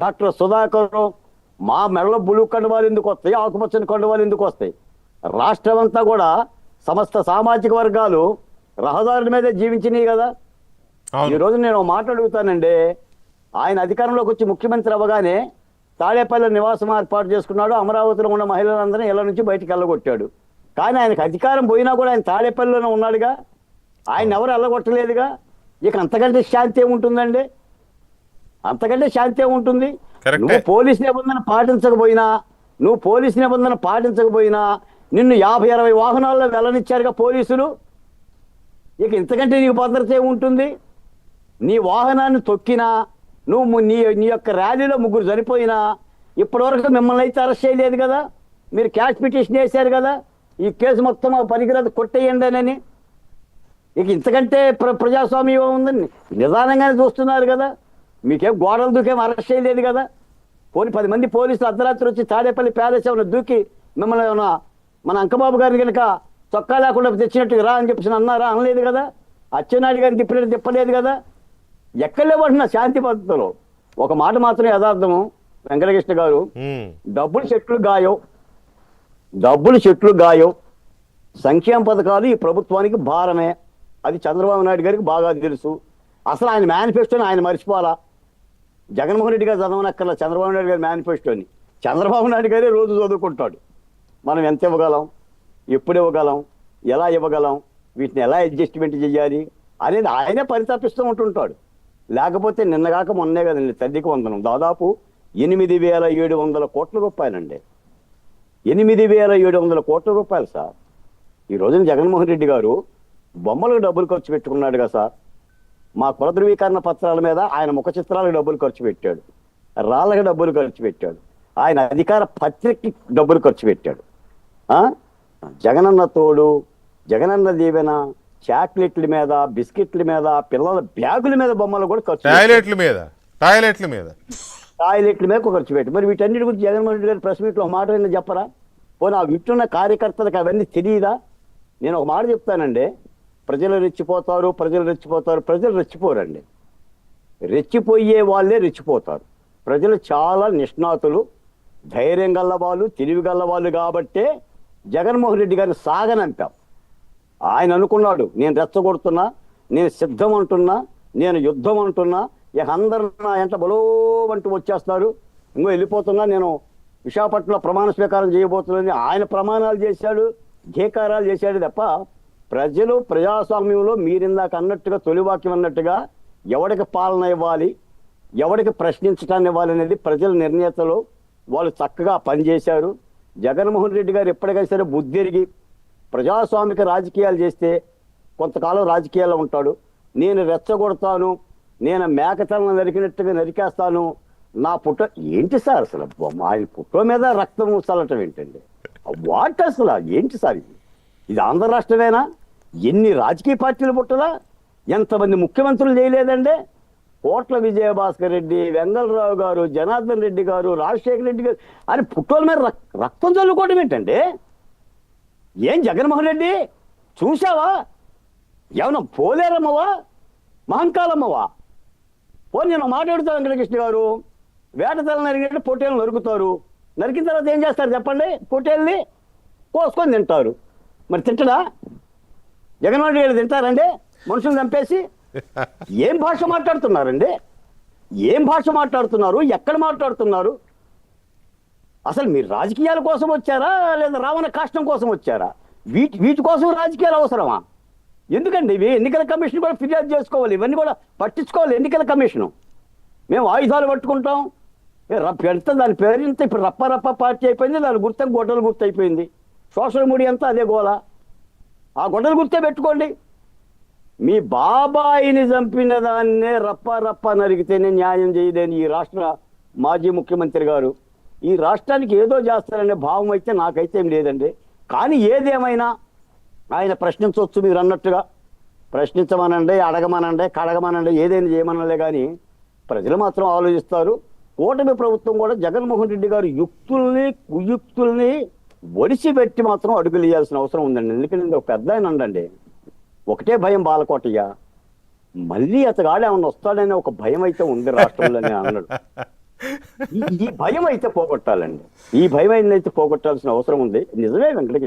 Doctor Sudhakar, మా మెడలో బులు కండువాలు ఎందుకు వస్తాయి, ఆకుపచ్చని కండువాలు ఎందుకు వస్తాయి? రాష్ట్రం అంతా కూడా సమస్త సామాజిక వర్గాలు రహదారుల మీదే జీవించినాయి కదా. ఈ రోజు నేను మాట్లాడుగుతానండి, ఆయన అధికారంలోకి వచ్చి ముఖ్యమంత్రి అవ్వగానే తాడేపల్లి నివాసం ఏర్పాటు చేసుకున్నాడు. అమరావతిలో ఉన్న మహిళలందరినీ ఇళ్ల నుంచి బయటికి వెళ్ళగొట్టాడు. కానీ ఆయనకు అధికారం పోయినా కూడా ఆయన తాడేపల్లిలోనే ఉన్నాడుగా, ఆయన ఎవరు వెళ్ళగొట్టలేదుగా. ఇక అంతకంటే శాంతి ఏముంటుందండి? అంతకంటే శాంతి ఏముంటుంది? నువ్వు పోలీస్ నిబంధన పాటించకపోయినా నిన్ను 50-60 వాహనాల్లో వెళ్ళనిచ్చారుగా పోలీసులు. ఇక ఇంతకంటే నీకు భద్రత ఏముంటుంది? నీ వాహనాన్ని తొక్కినా, నువ్వు నీ యొక్క ర్యాలీలో 3 చనిపోయినా ఇప్పటివరకు మిమ్మల్ని అయితే అరెస్ట్ చేయలేదు కదా. మీరు క్యాష్ పిటిషన్ వేశారు కదా, ఈ కేసు మొత్తం పనికిరాదు కొట్టేయండి అని. ఇక ఇంతకంటే ప్రజాస్వామ్యం ఉందని నిదానంగానే చూస్తున్నారు కదా. మీకేం గోడలు దూకేం అరెస్ట్ చేయలేదు కదా. పోనీ 10 మంది పోలీసులు అర్ధరాత్రి వచ్చి తాడేపల్లి ప్యాలెస్ ఏమైనా దూకి మిమ్మల్ని ఏమన్నా మన అంకబాబు గారిని కనుక చొక్కా లేకుండా తెచ్చినట్టుగా రా అని చెప్పేసి అన్నారా? అనలేదు కదా. అచ్చెన్నాయుడు గారిని తిప్పలేదు కదా. ఎక్కడ లేవంటున్నా శాంతి పద్ధతిలో. ఒక మాట మాత్రం యథార్థము వెంకటకృష్ణ గారు, డబ్బులు చెట్లు గాయో సంక్షేమ పథకాలు ఈ ప్రభుత్వానికి భారమే. అది చంద్రబాబు నాయుడు గారికి బాగా తెలుసు. అసలు ఆయన మేనిఫెస్టోని ఆయన మర్చిపోవాలా. జగన్మోహన్ రెడ్డి గారు చదవనక్కర్లా చంద్రబాబు నాయుడు గారి మేనిఫెస్టోని. చంద్రబాబు నాయుడు గారే రోజు చదువుకుంటాడు. మనం ఎంత ఇవ్వగలం, ఎప్పుడు ఇవ్వగలం, ఎలా ఇవ్వగలం, వీటిని ఎలా అడ్జస్ట్మెంట్ చేయాలి అనేది ఆయనే పరితపిస్తూ ఉంటుంటాడు. లేకపోతే నిన్నగాక మొన్నే కదండి తల్లికి వందనం దాదాపు 8,700 కోట్ల రూపాయలండి. 8,700 కోట్ల రూపాయలు సార్. ఈ రోజున జగన్మోహన్ రెడ్డి గారు బొమ్మలకు డబ్బులు ఖర్చు పెట్టుకున్నాడు కదా సార్. మా కుల ధృవీకరణ పత్రాల మీద ఆయన ముఖ చిత్రాలకు డబ్బులు ఖర్చు పెట్టాడు, రాళ్ళకి డబ్బులు ఖర్చు పెట్టాడు, ఆయన అధికార పత్రికకి డబ్బులు ఖర్చు పెట్టాడు. జగనన్న తోడు, జగనన్న దీవెన, చాక్లెట్ల మీద, బిస్కెట్ల మీద, పిల్లల బ్యాగుల మీద బొమ్మలు కూడా ఖర్చు, టాయిలెట్ల మీద ఖర్చు పెట్టి. మరి వీటన్నిటి గురించి జగన్మోహన్ రెడ్డి గారు ప్రెస్ మీట్లో మాట అయినా చెప్పరా? పోనీ ఆ వింటున్న కార్యకర్తలకు అవన్నీ తెలియదా? నేను ఒక మాట చెప్తానండి, ప్రజలు రెచ్చిపోతారు, ప్రజలు రెచ్చిపోరండి. రెచ్చిపోయే వాళ్ళే రెచ్చిపోతారు. ప్రజలు చాలా నిష్ణాతులు, ధైర్యం గల్లవాళ్ళు, తెలివి గల్లవాళ్ళు కాబట్టే జగన్మోహన్ రెడ్డి గారిని సాగనంపాం. ఆయన అనుకున్నాడు, నేను రెచ్చగొడుతున్నా, నేను సిద్ధం అంటున్నా, నేను యుద్ధం అంటున్నా, ఇక అందరూ నా ఎంట బలో అంటూ వచ్చేస్తారు, ఇంకో వెళ్ళిపోతున్నా, నేను విశాఖపట్నంలో ప్రమాణ స్వీకారం చేయబోతున్నాను ఆయన ప్రమాణాలు చేశాడు, ఘేకారాలు చేశాడు తప్ప ప్రజలు ప్రజాస్వామ్యంలో మీరిందాక అన్నట్టుగా తొలి వాక్యం అన్నట్టుగా ఎవడికి పాలన ఇవ్వాలి, ఎవడికి ప్రశ్నించటాన్ని ఇవ్వాలి అనేది ప్రజల నిర్ణేతలు వాళ్ళు చక్కగా పనిచేశారు. జగన్మోహన్ రెడ్డి గారు ఎప్పటికైనా సరే బుద్ధిరిగి ప్రజాస్వామిక రాజకీయాలు చేస్తే కొంతకాలం రాజకీయాల్లో ఉంటాడు. నేను రెచ్చగొడతాను, నేను మేకతలను నరికినట్టుగా నరికేస్తాను, నా పుట్ట ఏంటి సార్ అసలు ఆయన పుట్ట మీద రక్తం చల్లటం ఏంటండి? వాట్ అసలు ఏంటి సార్ ఇది ఆంధ్ర రాష్ట్రమేనా? ఎన్ని రాజకీయ పార్టీలు పుట్టలా, ఎంతమంది ముఖ్యమంత్రులు చేయలేదండి? కోట్ల విజయభాస్కర్ రెడ్డి, వెంగళరావు గారు, జనార్దన్ రెడ్డి గారు, రాజశేఖర రెడ్డి గారు అని పుట్టోల మీద రక్తం చల్లుకోవడం ఏంటండి? ఏం జగన్మోహన్ రెడ్డి చూసావా? ఏమన్నా పోలేరమ్మవా, మహంకాలమ్మవా? పోనీ నేను మాట్లాడుతా వెంకటకృష్ణ గారు, వేటతల నరిగినట్టు పొట్టేళ్ళు నరుకుతారు, నరికిన తర్వాత ఏం చేస్తారు చెప్పండి? పొట్టేళ్ళని కోసుకొని తింటారు. మరి తింటడా జగన్మోహన్ రెడ్డి? తింటారండి మనుషులు చంపేసి? ఏం భాష మాట్లాడుతున్నారండి? ఏం భాష మాట్లాడుతున్నారు? ఎక్కడ మాట్లాడుతున్నారు? అసలు మీరు రాజకీయాల కోసం వచ్చారా లేదా రావణ కాష్టం కోసం వచ్చారా? వీటి కోసం రాజకీయాలు అవసరమా? ఎందుకండి ఇవి? ఎన్నికల కమిషన్ కూడా ఫిర్యాదు చేసుకోవాలి, ఇవన్నీ కూడా పట్టించుకోవాలి ఎన్నికల కమిషను. మేము ఆయుధాలు పట్టుకుంటాం, పెడితే దాని పేరు ఇంత ఇప్పుడు రప్ప పార్టీ అయిపోయింది, దాని గుర్తు గొడ్డలు గుర్తు అయిపోయింది. సోషల్ మీడియా అంతా అదే గోల. ఆ గొడ్డలు గుర్తే పెట్టుకోండి. మీ బాబాయిని చంపిన దాన్నే రప్ప నరిగితేనే న్యాయం చేయలేని ఈ రాష్ట్ర మాజీ ముఖ్యమంత్రి గారు ఈ రాష్ట్రానికి ఏదో చేస్తారనే భావం అయితే నాకైతే ఏం లేదండి. కానీ ఏదేమైనా ఆయన ప్రశ్నించవచ్చు, మీరు అన్నట్టుగా ప్రశ్నించమనండి, అడగమనండి, కడగమనండి, ఏదైనా చేయమనలే. కానీ ప్రజలు మాత్రం ఆలోచిస్తారు. కూటమి ప్రభుత్వం కూడా జగన్మోహన్ రెడ్డి గారు యుక్తుల్ని కుయుక్తుల్ని ఒడిసిపెట్టి మాత్రం అడుగులు వేయాల్సిన అవసరం ఉందండి. ఎందుకంటే ఒక పెద్ద ఆయన ఉండండి, ఒకటే భయం బాలకోటయ్య, మళ్ళీ అతగాడు ఏమన్నా వస్తాడనే ఒక భయం అయితే ఉంది రాష్ట్రంలోనే అన్నాడు. ఈ భయం అయితే పోగొట్టాలండి. ఈ భయం అయితే పోగొట్టాల్సిన అవసరం ఉంది. నిజమే వెంకటకృష్ణ